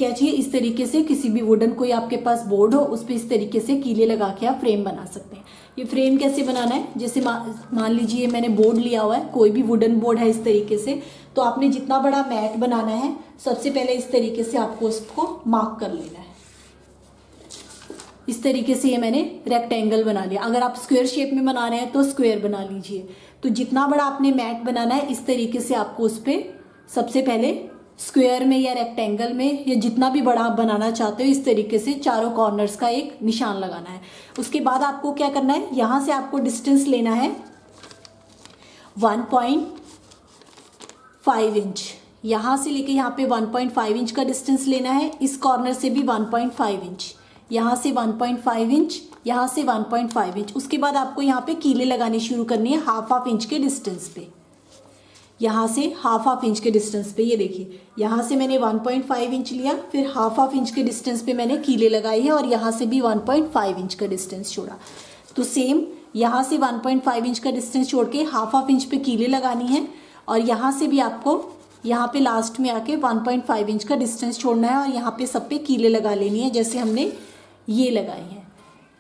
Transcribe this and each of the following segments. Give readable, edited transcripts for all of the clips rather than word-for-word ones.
क्या चाहिए, इस तरीके से किसी भी वुडन कोई आपके पास बोर्ड हो उस पर इस तरीके से कीले लगा के आप फ्रेम बना सकते हैं। ये फ्रेम कैसे बनाना है, जैसे मान लीजिए मैंने बोर्ड लिया हुआ है, कोई भी वुडन बोर्ड है इस तरीके से, तो आपने जितना बड़ा मैट बनाना है सबसे पहले इस तरीके से आपको उसको मार्क कर लेना है। इस तरीके से ये मैंने रेक्टेंगल बना लिया। अगर आप स्क्वायर शेप में बना रहे हैं तो स्क्वायर बना लीजिए। तो जितना बड़ा आपने मैट बनाना है इस तरीके से आपको उस पर सबसे पहले स्क्वायर में या रेक्टेंगल में या जितना भी बड़ा आप बनाना चाहते हो इस तरीके से चारों कॉर्नर्स का एक निशान लगाना है। उसके बाद आपको क्या करना है, यहाँ से आपको डिस्टेंस लेना है 1.5 इंच। यहाँ से लेके यहाँ पे 1.5 इंच का डिस्टेंस लेना है। इस कॉर्नर से भी 1.5 इंच, यहाँ से 1.5 इंच, यहाँ से 1.5 इंच। उसके बाद आपको यहाँ पे कीले लगानी शुरू करनी है हाफ इंच के डिस्टेंस पे। यहाँ से हाफ इंच के डिस्टेंस पे, ये देखिए यहाँ से मैंने 1.5 इंच लिया, फिर हाफ इंच के डिस्टेंस पे मैंने कीले लगाई है और यहाँ से भी 1.5 इंच का डिस्टेंस छोड़ा। तो सेम यहाँ से 1.5 इंच का डिस्टेंस छोड़ के हाफ इंच पे कीले लगानी है और यहाँ से भी आपको यहाँ पे लास्ट में आके 1.5 इंच का डिस्टेंस छोड़ना है और यहाँ पे सब पे कीले लगा लेनी है जैसे हमने ये लगाई हैं।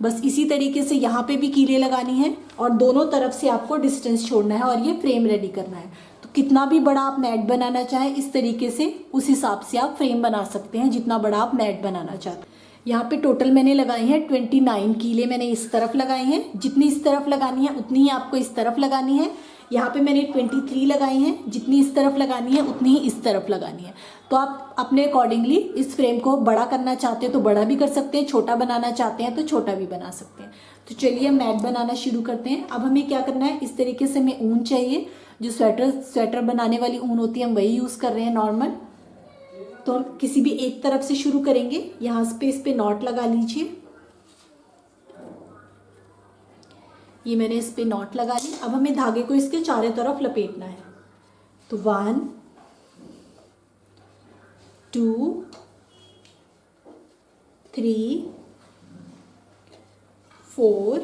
बस इसी तरीके से यहाँ पे भी कीले लगानी है और दोनों तरफ से आपको डिस्टेंस छोड़ना है और ये फ्रेम रेडी करना है। तो कितना भी बड़ा आप मैट बनाना चाहें इस तरीके से उस हिसाब से आप फ्रेम बना सकते हैं, जितना बड़ा आप मैट बनाना चाहते हैं। यहाँ पे टोटल मैंने लगाई हैं 29 कीले मैंने इस तरफ लगाई हैं। जितनी इस तरफ लगानी है उतनी ही आपको इस तरफ लगानी है। यहाँ पे मैंने 23 लगाई हैं, जितनी इस तरफ लगानी है उतनी ही इस तरफ लगानी है। तो आप अपने अकॉर्डिंगली इस फ्रेम को बड़ा करना चाहते हैं तो बड़ा भी कर सकते हैं, छोटा बनाना चाहते हैं तो छोटा भी बना सकते हैं। तो चलिए हम मैट बनाना शुरू करते हैं। अब हमें क्या करना है, इस तरीके से हमें ऊन चाहिए, जो स्वेटर बनाने वाली ऊन होती है हम वही यूज़ कर रहे हैं नॉर्मल। तो हम किसी भी एक तरफ से शुरू करेंगे। यहाँ पे इस पे नॉट लगा लीजिए। ये मैंने इस पे नॉट लगा ली। अब हमें धागे को इसके चारों तरफ लपेटना है। तो 1 2 3 4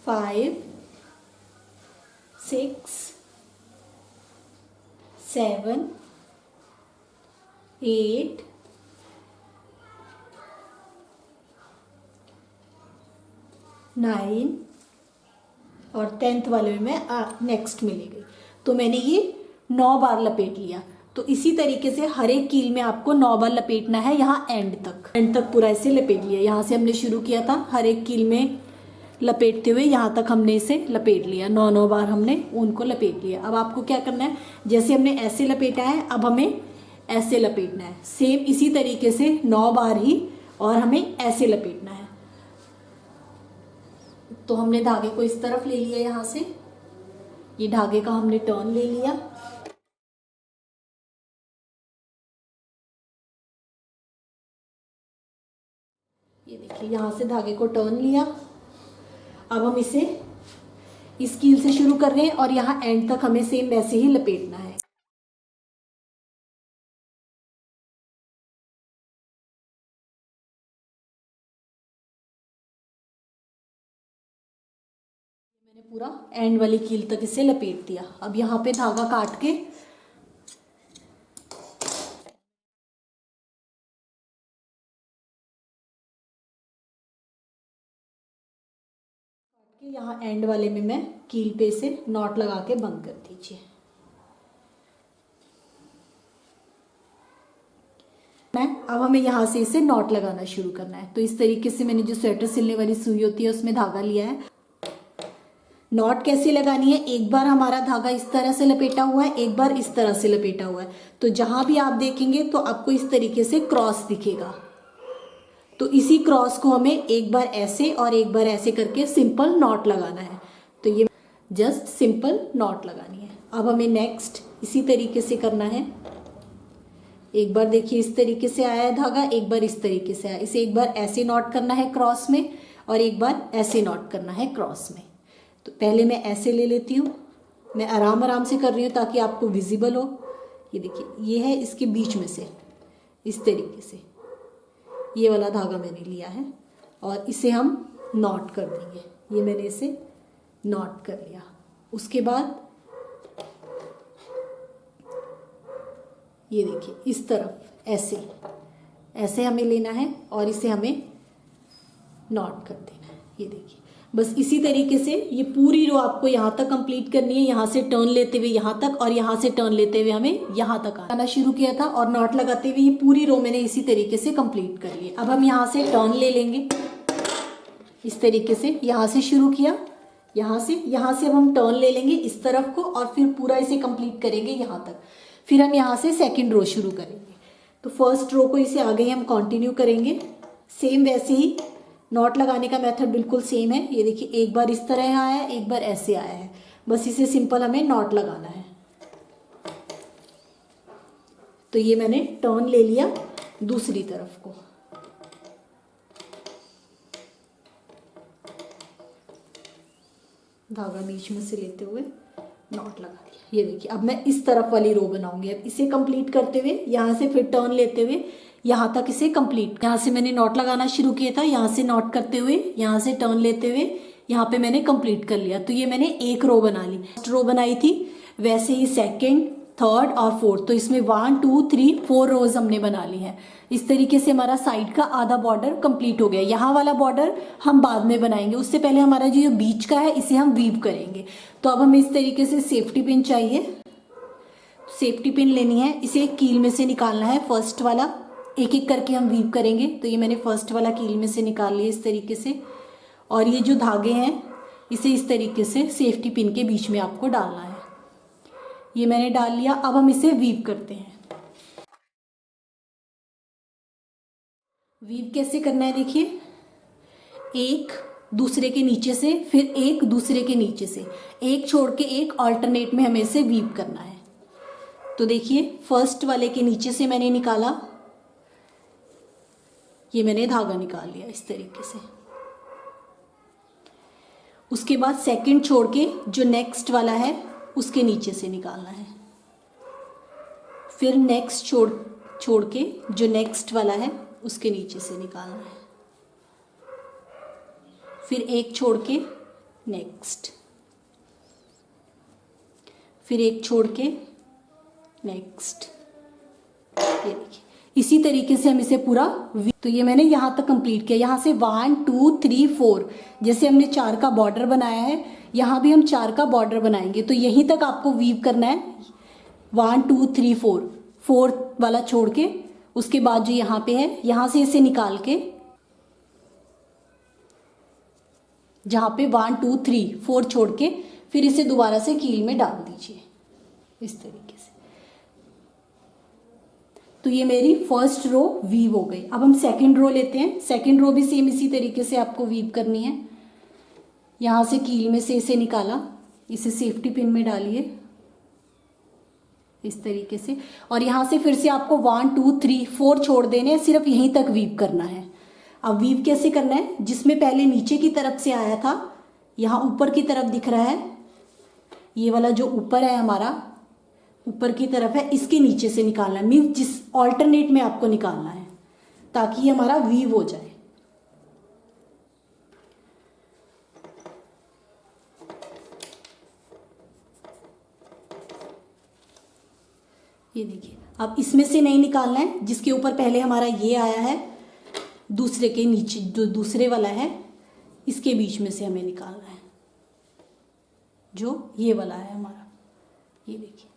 5 6 7 8 9 और 10th वाले में मैं नेक्स्ट में ले गई। तो मैंने ये 9 बार लपेट लिया। तो इसी तरीके से हर एक कील में आपको 9 बार लपेटना है, यहाँ एंड तक पूरा ऐसे लपेट लिया। यहाँ से हमने शुरू किया था, हर एक कील में लपेटते हुए यहाँ तक हमने इसे लपेट लिया। 9 बार हमने ऊन को लपेट लिया। अब आपको क्या करना है, जैसे हमने ऐसे लपेटा है अब हमें ऐसे लपेटना है। सेम इसी तरीके से 9 बार ही और हमें ऐसे लपेटना है। तो हमने धागे को इस तरफ ले लिया, यहाँ से ये धागे का हमने टर्न ले लिया। ये देखिए यहाँ से धागे को टर्न लिया। अब हम इसे इस कील से शुरू कर रहे हैं और यहाँ एंड तक हमें सेम वैसे ही लपेटना है। मैंने पूरा एंड वाली कील तक इसे लपेट दिया। अब यहाँ पे धागा काट के यहाँ एंड वाले में मैं कील पे से नॉट लगा के बंद कर दीजिए। अब हमें यहाँ से इसे नॉट लगाना शुरू करना है। तो इस तरीके से मैंने जो स्वेटर सिलने वाली सुई होती है उसमें धागा लिया है। नॉट कैसे लगानी है, एक बार हमारा धागा इस तरह से लपेटा हुआ है, एक बार इस तरह से लपेटा हुआ है। तो जहां भी आप देखेंगे तो आपको इस तरीके से क्रॉस दिखेगा। तो इसी क्रॉस को हमें एक बार ऐसे और एक बार ऐसे करके सिंपल नॉट लगाना है। तो ये जस्ट सिंपल नॉट लगानी है। अब हमें नेक्स्ट इसी तरीके से करना है। एक बार देखिए इस तरीके से आया है धागा, एक बार इस तरीके से आया। इसे एक बार ऐसे नॉट करना है क्रॉस में और एक बार ऐसे नॉट करना है क्रॉस में। तो पहले मैं ऐसे ले लेती हूँ, मैं आराम से कर रही हूँ ताकि आपको विजिबल हो। ये देखिए ये है इसके बीच में से इस तरीके से ये वाला धागा मैंने लिया है और इसे हम नॉट कर देंगे। ये मैंने इसे नॉट कर लिया। उसके बाद ये देखिए इस तरफ ऐसे ऐसे हमें लेना है और इसे हमें नॉट कर देना है। ये देखिए, बस इसी तरीके से ये पूरी रो आपको यहाँ तक कंप्लीट करनी है। यहाँ से टर्न लेते हुए यहाँ तक और यहाँ से टर्न लेते हुए हमें यहाँ तक आना शुरू किया था और नॉट लगाते हुए ये पूरी रो मैंने इसी तरीके से कंप्लीट कर ली। अब हम यहाँ से टर्न ले लेंगे इस तरीके से। यहाँ से शुरू किया, यहाँ से अब हम टर्न ले लेंगे इस तरफ को और फिर पूरा इसे कंप्लीट करेंगे यहाँ तक। फिर हम यहाँ से सेकेंड रो शुरू करेंगे। तो फर्स्ट रो को इसे आगे ही हम कंटिन्यू करेंगे। सेम वैसे ही नॉट लगाने का मेथड बिल्कुल सेम है। ये देखिए, एक बार इस तरह आया है, एक बार ऐसे आया है, बस इसे सिंपल हमें नॉट लगाना है। तो ये मैंने टर्न ले लिया दूसरी तरफ को। धागा बीच में से लेते हुए नॉट लगा दिया। ये देखिए, अब मैं इस तरफ वाली रो बनाऊंगी। अब इसे कंप्लीट करते हुए यहाँ से फिर टर्न लेते हुए यहाँ तक इसे कंप्लीट। यहाँ से मैंने नॉट लगाना शुरू किया था, यहाँ से नॉट करते हुए यहाँ से टर्न लेते हुए यहाँ पे मैंने कंप्लीट कर लिया। तो ये मैंने एक रो बना ली। फर्स्ट रो बनाई थी, वैसे ही सेकंड, थर्ड और फोर्थ, तो इसमें 1 2 3 4 रोज हमने बना ली है। इस तरीके से हमारा साइड का आधा बॉर्डर कंप्लीट हो गया। यहाँ वाला बॉर्डर हम बाद में बनाएंगे, उससे पहले हमारा जो बीच का है इसे हम वीव करेंगे। तो अब हमें इस तरीके से सेफ्टी पिन चाहिए। सेफ्टी पिन लेनी है, इसे कील में से निकालना है। फर्स्ट वाला एक एक करके हम वीव करेंगे। तो ये मैंने फर्स्ट वाला कील में से निकाल लिया इस तरीके से। और ये जो धागे हैं इसे इस तरीके से सेफ्टी पिन के बीच में आपको डालना है। ये मैंने डाल लिया। अब हम इसे वीव करते हैं। वीव कैसे करना है देखिए, एक दूसरे के नीचे से, फिर एक दूसरे के नीचे से, एक छोड़ के एक ऑल्टरनेट में हमें इसे वीव करना है। तो देखिए, फर्स्ट वाले के नीचे से मैंने निकाला, ये मैंने धागा निकाल लिया इस तरीके से। उसके बाद सेकंड छोड़ के जो नेक्स्ट वाला है उसके नीचे से निकालना है। फिर नेक्स्ट छोड़ के जो नेक्स्ट वाला है उसके नीचे से निकालना है। फिर एक छोड़ के नेक्स्ट, फिर एक छोड़ के नेक्स्ट। ये देखिए, इसी तरीके से हम इसे पूरा तो ये मैंने यहाँ तक कंप्लीट किया। यहाँ से 1 2 3 4 जैसे हमने 4 का बॉर्डर बनाया है, यहाँ भी हम 4 का बॉर्डर बनाएंगे। तो यहीं तक आपको वीव करना है, 1 2 3 4, फोर्थ वाला छोड़ के। उसके बाद जो यहाँ पे है, यहाँ से इसे निकाल के जहाँ पे 1 2 3 4 छोड़ के फिर इसे दोबारा से कील में डाल दीजिए इस तरीके से। तो ये मेरी फर्स्ट रो वीव हो गई। अब हम सेकंड रो लेते हैं। सेकंड रो भी सेम इसी तरीके से आपको वीव करनी है। यहाँ से कील में से इसे निकाला, इसे सेफ्टी पिन में डालिए इस तरीके से। और यहाँ से फिर से आपको 1 2 3 4 छोड़ देने हैं, सिर्फ यहीं तक वीव करना है। अब वीव कैसे करना है, जिसमें पहले नीचे की तरफ से आया था, यहाँ ऊपर की तरफ दिख रहा है, ये वाला जो ऊपर है हमारा ऊपर की तरफ है, इसके नीचे से निकालना है। मीन्स जिस ऑल्टरनेट में आपको निकालना है ताकि ये हमारा वीव हो जाए। ये देखिए, अब इसमें से नहीं निकालना है, जिसके ऊपर पहले हमारा ये आया है, दूसरे के नीचे जो दूसरे वाला है इसके बीच में से हमें निकालना है, जो ये वाला है हमारा। ये देखिए,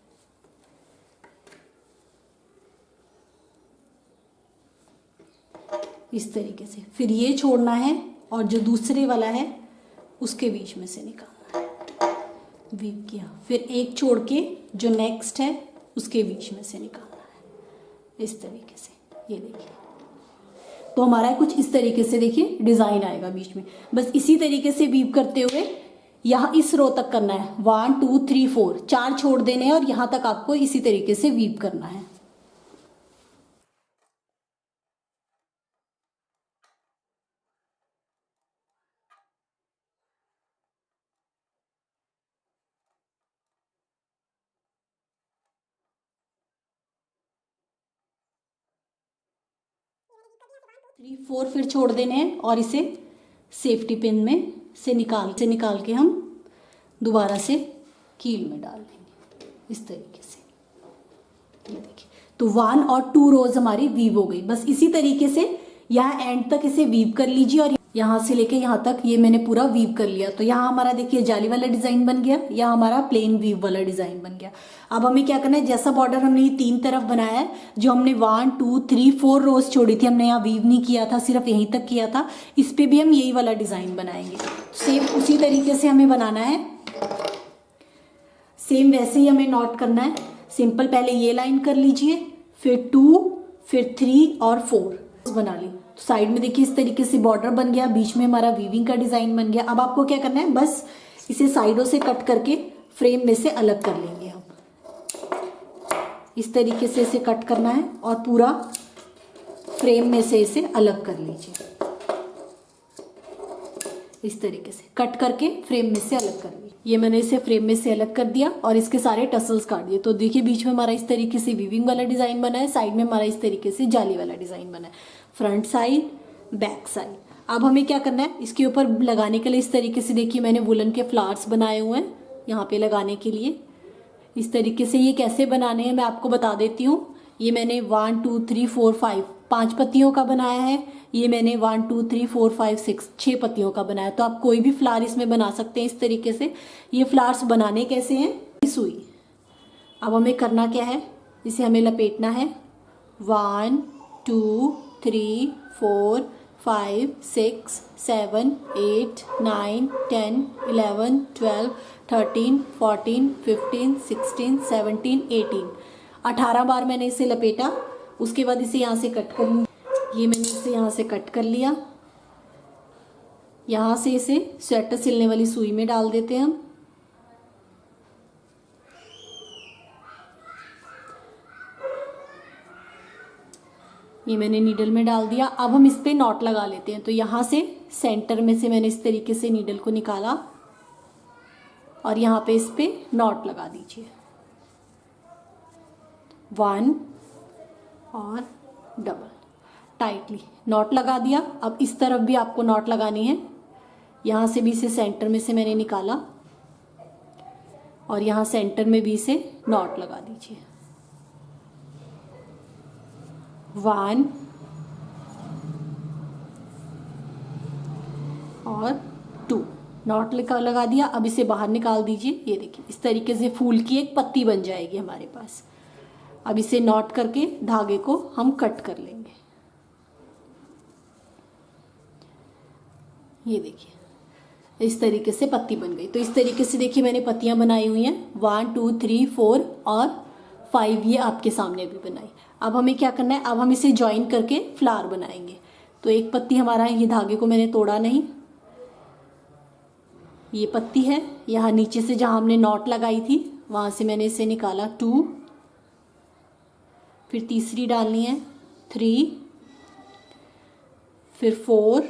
इस तरीके से। फिर ये छोड़ना है और जो दूसरे वाला है उसके बीच में से निकालना है। वीव किया, फिर एक छोड़ के जो नेक्स्ट है उसके बीच में से निकालना है इस तरीके से। ये देखिए, तो हमारा कुछ इस तरीके से देखिए डिज़ाइन आएगा बीच में। बस इसी तरीके से वीव करते हुए यहाँ इस रो तक करना है। 1 2 3 4 4 छोड़ देने हैं और यहाँ तक आपको इसी तरीके से वीव करना है। थ्री फोर फिर छोड़ देने हैं और इसे सेफ्टी पिन में से निकाल के हम दोबारा से कील में डाल देंगे इस तरीके से। ये देखिए, तो 1 और 2 रोज हमारी वीव हो गई। बस इसी तरीके से यहाँ एंड तक इसे वीव कर लीजिए और यहाँ से लेके यहाँ तक ये मैंने पूरा वीव कर लिया। तो यहाँ हमारा देखिए जाली वाला डिजाइन बन गया, या हमारा प्लेन वीव वाला डिजाइन बन गया। अब हमें क्या करना है, जैसा बॉर्डर हमने ये 3 तरफ बनाया है, जो हमने 1 2 3 4 रोज छोड़ी थी, हमने यहाँ वीव नहीं किया था, सिर्फ यहीं तक किया था, इस पे भी हम यही वाला डिजाइन बनाएंगे। सेम उसी तरीके से हमें बनाना है, सेम वैसे ही हमें नॉट करना है। सिंपल पहले ये लाइन कर लीजिए, फिर 2, फिर 3 और 4 बना ली। तो साइड में देखिए इस तरीके से बॉर्डर बन गया, बीच में हमारा वीविंग का डिजाइन बन गया। अब आपको क्या करना है, बस इसे साइडों से कट करके फ्रेम में से अलग कर लेंगे हम। इस तरीके से इसे कट करना है और पूरा फ्रेम में से इसे अलग कर लीजिए। इस तरीके से कट करके फ्रेम में से अलग कर लीजिए। ये मैंने इसे फ्रेम में से अलग कर दिया और इसके सारे टसल्स काट दिए। तो देखिए बीच में हमारा इस तरीके से वीविंग वाला डिजाइन बना है, साइड में हमारा इस तरीके से जाली वाला डिजाइन बना है, फ्रंट साइड बैक साइड। अब हमें क्या करना है, इसके ऊपर लगाने के लिए इस तरीके से देखिए मैंने वुलन के फ्लावर्स बनाए हुए हैं यहाँ पे लगाने के लिए। इस तरीके से ये कैसे बनाने हैं मैं आपको बता देती हूँ। ये मैंने 1 2 3 4 5 5 पत्तियों का बनाया है। ये मैंने 1 2 3 4 5 6 6 पत्तियों का बनाया। तो आप कोई भी फ्लावर इसमें बना सकते हैं इस तरीके से। ये फ्लावर्स बनाने कैसे हैं, सुई। अब हमें करना क्या है, इसे हमें लपेटना है 1 2 3 4 5 6 7 8 9 10 11 12 13 14 15 16 17 18 18 बार मैंने इसे लपेटा। उसके बाद इसे यहाँ से कट कर, ये मैंने इसे यहाँ से कट कर लिया। यहाँ से इसे स्वेटर सिलने वाली सुई में डाल देते हैं हम। ये मैंने नीडल में डाल दिया। अब हम इस पे नॉट लगा लेते हैं। तो यहाँ से सेंटर में से मैंने इस तरीके से नीडल को निकाला और यहाँ पे इस पे नॉट लगा दीजिए, 1 और डबल टाइटली नॉट लगा दिया। अब इस तरफ भी आपको नॉट लगानी है। यहाँ से भी इसे सेंटर में से मैंने निकाला और यहाँ सेंटर में भी इसे नॉट लगा दीजिए, 1 और 2 नॉट लगा दिया। अब इसे बाहर निकाल दीजिए। ये देखिए इस तरीके से फूल की एक पत्ती बन जाएगी हमारे पास। अब इसे नॉट करके धागे को हम कट कर लेंगे। ये देखिए इस तरीके से पत्ती बन गई। तो इस तरीके से देखिए मैंने पत्तियां बनाई हुई हैं 1 2 3 4 और 5 ये आपके सामने भी बनाई। अब हमें क्या करना है, अब हम इसे ज्वाइन करके फ्लावर बनाएंगे। तो एक पत्ती हमारा ये धागे को मैंने तोड़ा नहीं, ये पत्ती है। यहाँ नीचे से जहाँ हमने नॉट लगाई थी वहाँ से मैंने इसे निकाला 2, फिर तीसरी डालनी है 3, फिर 4,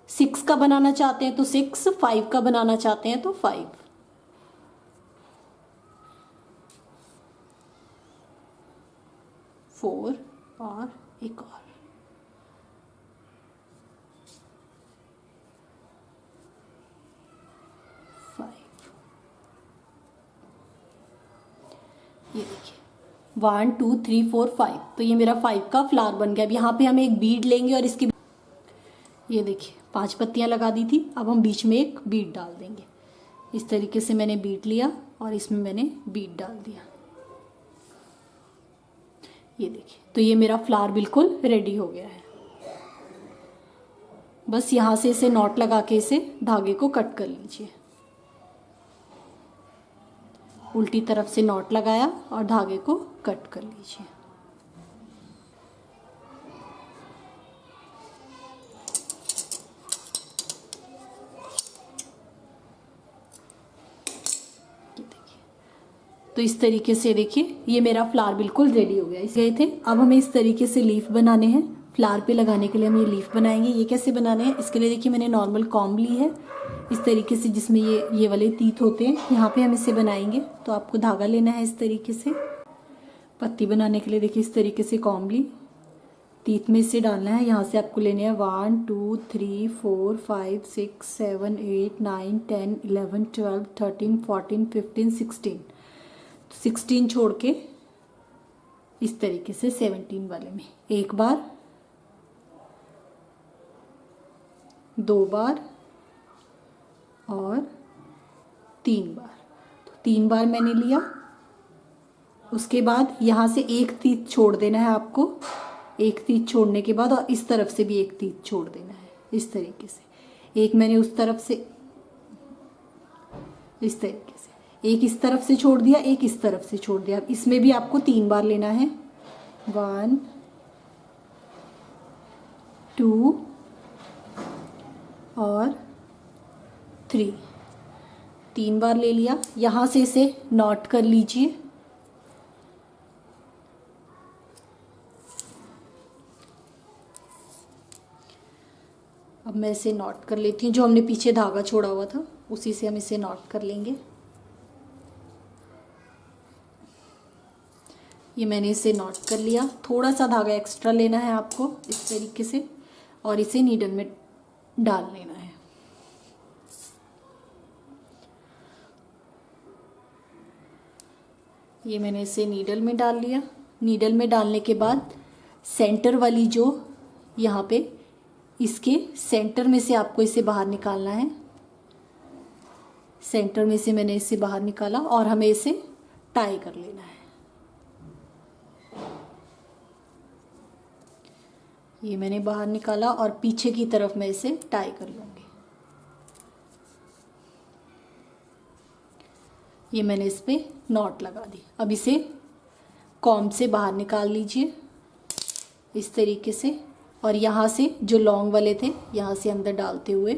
6 का बनाना चाहते हैं तो 6, 5 का बनाना चाहते हैं तो 5, 4 और एक और, ये देखिए 1 2 3 4 5। तो ये मेरा 5 का फ्लावर बन गया। अब यहाँ पे हम एक बीड लेंगे और इसकी, ये देखिए 5 पत्तियाँ लगा दी थी। अब हम बीच में एक बीड डाल देंगे। इस तरीके से मैंने बीड लिया और इसमें मैंने बीड डाल दिया। ये देखिए तो ये मेरा फ्लावर बिल्कुल रेडी हो गया है। बस यहाँ से इसे नॉट लगा के इसे धागे को कट कर लीजिए। उल्टी तरफ से नॉट लगाया और धागे को कट कर लीजिए। तो इस तरीके से देखिए ये मेरा फ्लावर बिल्कुल रेडी हो गया। इस गए थे। अब हमें इस तरीके से लीफ बनाने हैं। फ्लावर पे लगाने के लिए हम ये लीफ बनाएंगे। ये कैसे बनाने हैं, इसके लिए देखिए मैंने नॉर्मल कॉम्ब ली है इस तरीके से, जिसमें ये वाले तीत होते हैं। यहाँ पे हम इसे बनाएंगे। तो आपको धागा लेना है इस तरीके से। पत्ती बनाने के लिए देखिए इस तरीके से कॉम्ब ली, तीत में इसे डालना है। यहाँ से आपको लेने हैं 1 2 3 4 5 6 7 8 9 10 11 12 13 14 15 16 16 छोड़ के इस तरीके से 17 वाले में एक बार, 2 बार और 3 बार। तो 3 बार मैंने लिया। उसके बाद यहाँ से एक तीत छोड़ देना है आपको, एक तीत छोड़ने के बाद और इस तरफ से भी एक तीत छोड़ देना है इस तरीके से। एक मैंने उस तरफ से इस तरीके से, एक इस तरफ से छोड़ दिया, एक इस तरफ से छोड़ दिया। अब इसमें भी आपको 3 बार लेना है, 1 2 और 3, 3 बार ले लिया। यहाँ से इसे नॉट कर लीजिए। अब मैं इसे नॉट कर लेती हूँ, जो हमने पीछे धागा छोड़ा हुआ था उसी से हम इसे नॉट कर लेंगे। ये मैंने इसे नॉट कर लिया। थोड़ा सा धागा एक्स्ट्रा लेना है आपको इस तरीके से और इसे नीडल में डाल लेना है। ये मैंने इसे नीडल में डाल लिया। नीडल में डालने के बाद सेंटर वाली जो यहाँ पे, इसके सेंटर में से आपको इसे बाहर निकालना है। सेंटर में से मैंने इसे बाहर निकाला और हमें इसे टाई कर लेना है। ये मैंने बाहर निकाला और पीछे की तरफ मैं इसे टाई कर लूँगी। ये मैंने इस पे नॉट लगा दी। अब इसे कॉम्ब से बाहर निकाल लीजिए इस तरीके से और यहाँ से जो लॉन्ग वाले थे यहाँ से अंदर डालते हुए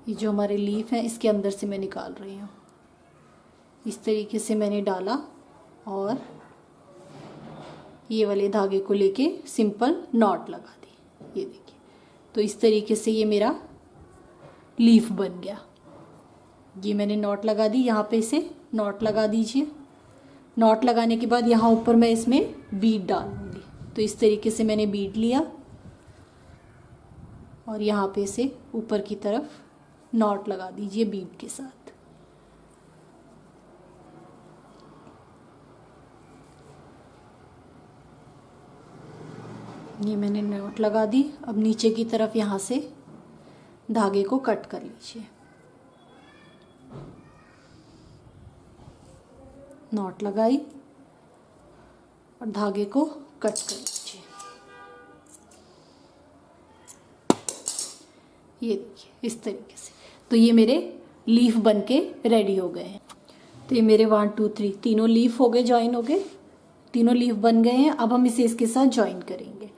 ये जो हमारे लीफ हैं इसके अंदर से मैं निकाल रही हूँ। इस तरीके से मैंने डाला और ये वाले धागे को लेके सिंपल नॉट लगा दी। ये देखिए, तो इस तरीके से ये मेरा लीफ बन गया। ये मैंने नॉट लगा दी। यहाँ पे इसे नॉट लगा दीजिए। नॉट लगाने के बाद यहाँ ऊपर मैं इसमें बीड डालूंगी। तो इस तरीके से मैंने बीड लिया और यहाँ पे इसे ऊपर की तरफ नॉट लगा दीजिए बीड के साथ। ये मैंने नॉट लगा दी। अब नीचे की तरफ यहाँ से धागे को कट कर लीजिए। नॉट लगाई और धागे को कट कर लीजिए। ये देखिए इस तरीके से। तो ये मेरे लीफ बनके रेडी हो गए हैं। तो ये मेरे 1 2 3 तीनों लीफ हो गए, ज्वाइन हो गए, तीनों लीफ बन गए हैं। अब हम इसे इसके साथ ज्वाइन करेंगे।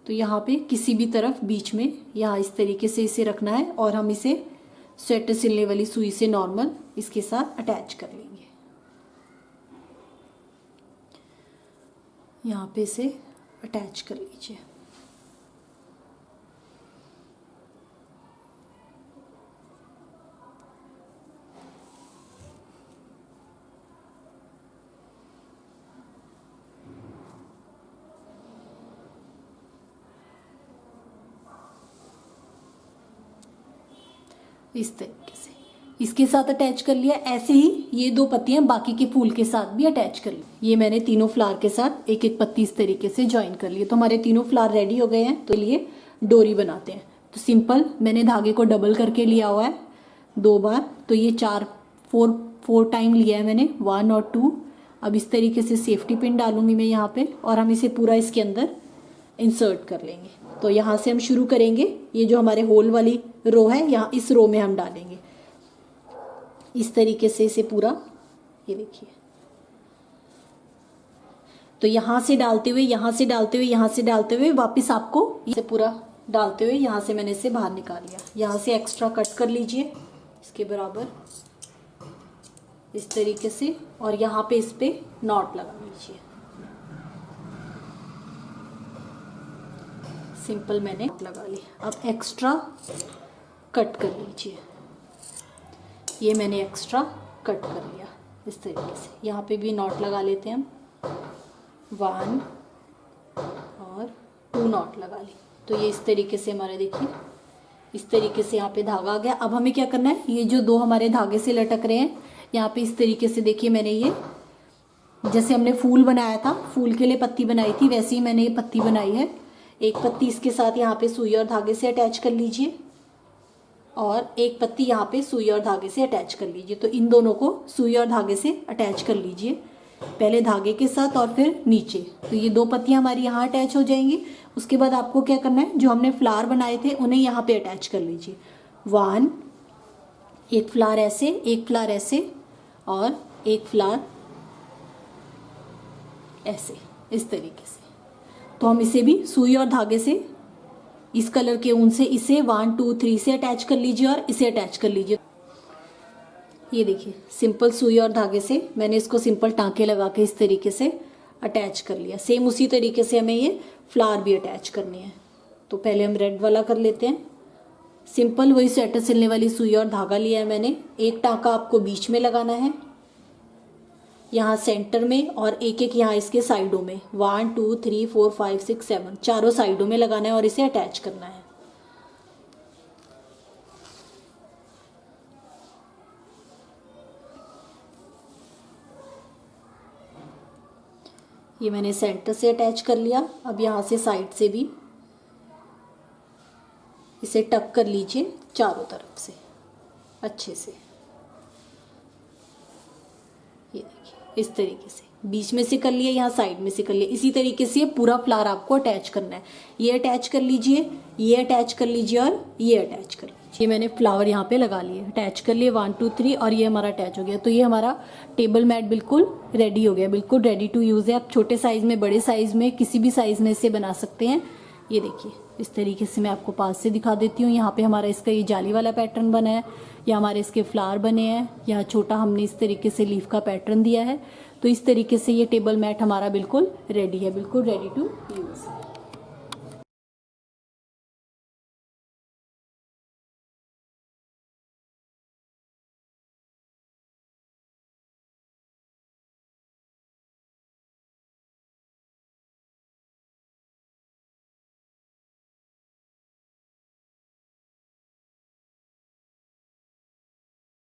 तो यहाँ पे किसी भी तरफ बीच में यहाँ इस तरीके से इसे रखना है और हम इसे स्वेटर सिलने वाली सुई से नॉर्मल इसके साथ अटैच कर लेंगे। यहाँ पे इसे अटैच कर लीजिए। इस तरीके से इसके साथ अटैच कर लिया। ऐसे ही ये 2 पत्तियां बाकी के फूल के साथ भी अटैच कर ली। ये मैंने तीनों फ्लावर के साथ एक एक पत्ती इस तरीके से ज्वाइन कर लिए। तो हमारे तीनों फ्लावर रेडी हो गए हैं। तो लिए डोरी बनाते हैं। तो सिंपल मैंने धागे को डबल करके लिया हुआ है 2 बार। तो ये 4 टाइम लिया है मैंने, 1 और 2। अब इस तरीके से सेफ्टी पिन डालूंगी मैं यहाँ पे और हम इसे पूरा इसके अंदर इंसर्ट कर लेंगे। तो यहाँ से हम शुरू करेंगे। ये जो हमारे होल वाली रो है, यहाँ इस रो में हम डालेंगे इस तरीके से इसे पूरा। ये देखिए, तो यहाँ से डालते हुए, यहाँ से डालते हुए, यहाँ से डालते हुए वापस आपको इसे पूरा डालते हुए यहाँ से मैंने इसे बाहर निकाल लिया। यहाँ से एक्स्ट्रा कट कर लीजिए इसके बराबर इस तरीके से और यहाँ पे इस पे नॉट लगा लीजिए। सिंपल मैंने नॉट लगा ली। अब एक्स्ट्रा कट कर लीजिए। ये मैंने एक्स्ट्रा कट कर लिया इस तरीके से। यहाँ पे भी नॉट लगा लेते हैं हम, 1 और 2 नॉट लगा ली। तो ये इस तरीके से हमारे देखिए इस तरीके से यहाँ पे धागा आ गया। अब हमें क्या करना है, ये जो 2 हमारे धागे से लटक रहे हैं यहाँ पे इस तरीके से, देखिए मैंने ये जैसे हमने फूल बनाया था, फूल के लिए पत्ती बनाई थी, वैसे ही मैंने ये पत्ती बनाई है। एक पत्ती इसके साथ यहाँ पे सुई और धागे से अटैच कर लीजिए और एक पत्ती यहाँ पे सुई और धागे से अटैच कर लीजिए। तो इन दोनों को सुई और धागे से अटैच कर लीजिए, पहले धागे के साथ और फिर नीचे। तो ये 2 पत्तियाँ हमारी यहाँ अटैच हो जाएंगी। उसके बाद आपको क्या करना है, जो हमने फ्लावर बनाए थे उन्हें यहाँ पे अटैच कर लीजिए। 1, एक फ्लावर ऐसे, एक फ्लावर ऐसे और एक फ्लावर ऐसे, इस तरीके से। तो हम इसे भी सुई और धागे से, इस कलर के ऊन से इसे 1 2 3 से अटैच कर लीजिए और इसे अटैच कर लीजिए। ये देखिए सिंपल सुई और धागे से मैंने इसको सिंपल टांके लगा के इस तरीके से अटैच कर लिया। सेम उसी तरीके से हमें ये फ्लावर भी अटैच करनी है। तो पहले हम रेड वाला कर लेते हैं। सिंपल वही स्वेटर सिलने वाली सुई और धागा लिया है मैंने। एक टांका आपको बीच में लगाना है, यहाँ सेंटर में, और एक एक यहाँ इसके साइडों में। 1 2 3 4 5 6 7 चारों साइडों में लगाना है और इसे अटैच करना है। ये मैंने सेंटर से अटैच कर लिया। अब यहाँ से साइड से भी इसे टक कर लीजिए चारों तरफ से अच्छे से। ये देखिए इस तरीके से बीच में से कर लिया, यहाँ साइड में से कर लिया। इसी तरीके से ये पूरा फ्लावर आपको अटैच करना है। ये अटैच कर लीजिए, ये अटैच कर लीजिए और ये अटैच कर लीजिए। ये मैंने फ्लावर यहाँ पे लगा लिए, अटैच कर लिए 1 2 3 और ये हमारा अटैच हो गया। तो ये हमारा टेबल मैट बिल्कुल रेडी हो गया, बिल्कुल रेडी टू यूज़ है। आप छोटे साइज़ में, बड़े साइज़ में, किसी भी साइज़ में इसे बना सकते हैं। ये देखिए इस तरीके से मैं आपको पास से दिखा देती हूँ। यहाँ पे हमारा इसका ये जाली वाला पैटर्न बना है, या हमारे इसके फ्लावर बने हैं, यहाँ छोटा हमने इस तरीके से लीफ का पैटर्न दिया है। तो इस तरीके से ये टेबल मैट हमारा बिल्कुल रेडी है, बिल्कुल रेडी टू यूज़।